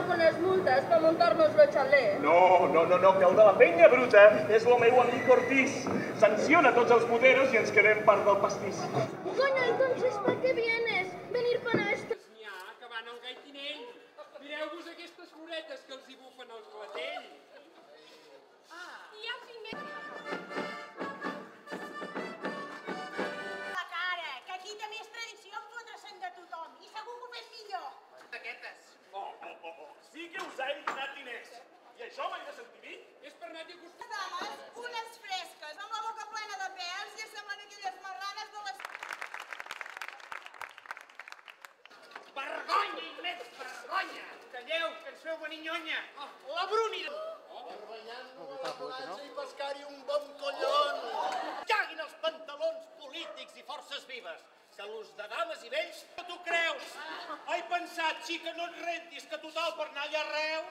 algunes multes per muntar-nos el xalet. No, que el de la penya bruta és el meu amic Ortiz. Sanciona tots els puteros i ens quedem part del pastís. Coño, entonces, ¿para qué vienes? Venir para esto. N'hi ha que van al gaitinell. Mireu-vos aquestes floretes que els hi bufen al clatell. I els La cara, que aquí també és tradició fotre-se'n de tothom. I segur que ho fes millor. D'aquestes. Sí que us he donat diners. I això m'he de sentir dir? És per anar-t'hi acostumant. Les dames, unes fresques, amb la boca plena de pèls i semblen aquelles marranes de les... Vergonya i més vergonya! Calleu, que ens feu venir nyonya. La Bruni! Barbanyant-lo a la planxa i pescar-hi un bon collon! Caguin els pantalons polítics i forces vives, que l'ús de dames i vells no t'ho creus. He pensat, xica, no et rentis, que total per anar allà Reus.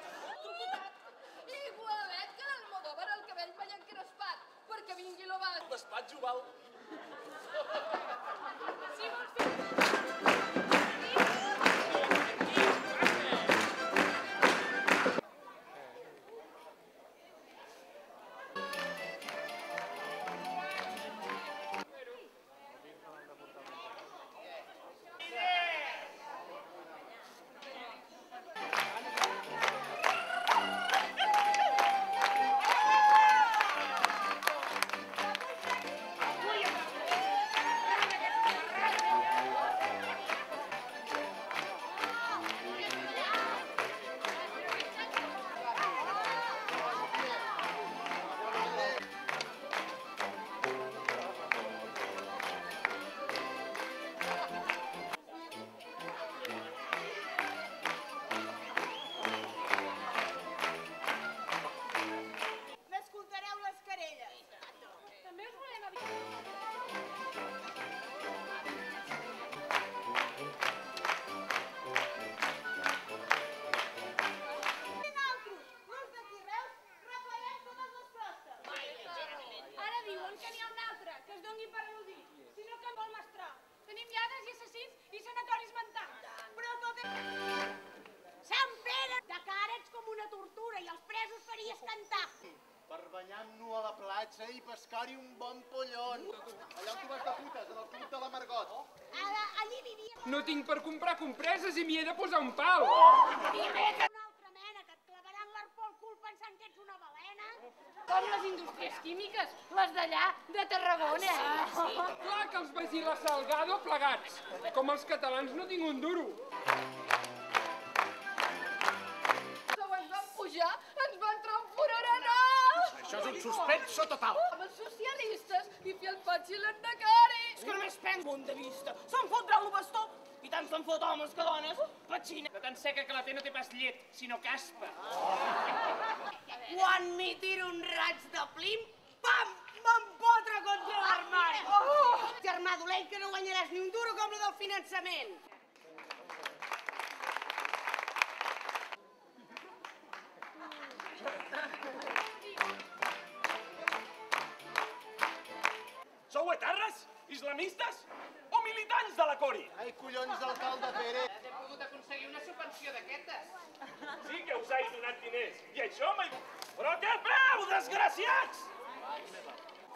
Igualet que l'Almodóvar, el cabell ballant encrespat, perquè vingui l'Obat. El despatx oval. Si vols fer... M'escoltareu les querelles. També us volem avisar. Nosaltres, l'ús d'aquí Reus, repleguem totes les crostes. Ara diuen que n'hi ha un altre, que es doni per al·ludit, sinó que en vol mestrar. Tenim lladres i assassins i sanatoris mentals. Però tot és... Sant Pere! De cara ets com una tortura i els presos faries cantar. Barbanyant-lo a la platja i pescar-hi un bon pollon! Allà on tu vas de putes, en el club de la Margot. Allí vivia... No tinc per comprar compreses i m'hi he de posar un pal. I res, una altra mena, que et clavaran l'arpó al cul pensant que ets una balena. Com les indústries químiques, les d'allà, de Tarragona. Clar que els vaig dir la Salgado plegats. Com els catalans no tinc un duro. Com ens van pujar, ens van transforarenar. Això és un suspenso total. Els socialistes i fer el patxi l'endecari. És que només pren punt de vista. Se'n fotrà el bastó. I tant se'n fot homes que dones. Petxina. De tan seca que la té no té pas llet, sinó caspa. Quan m'hi tiro un raig de plim, pam! M'empotra contra l'armari. Germà dolent, que no guanyaràs ni un duro com la del finançament. Sou etarres? Islamistes? O militants de la Cori? Ai, collons, alcalde Pere! He pogut aconseguir una subvenció d'aquestes. Sí que us he donat diners. I això m'he... Però què feu, desgraciats?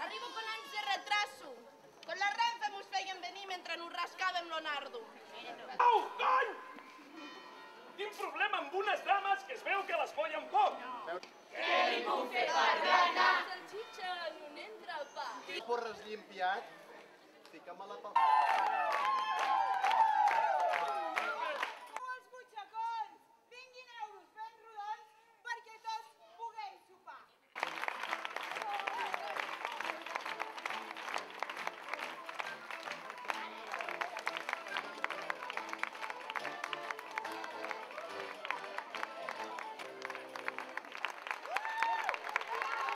Arribo con anys de retraso. Con la Renfe mos feien venir mentre nos rascàvem lo nardo. Au, cony! Tinc problema amb unes dames que es veu que les follen poc. Salxitxa, no n'entra el pa. Porres llimpiat, fica-me-la pel...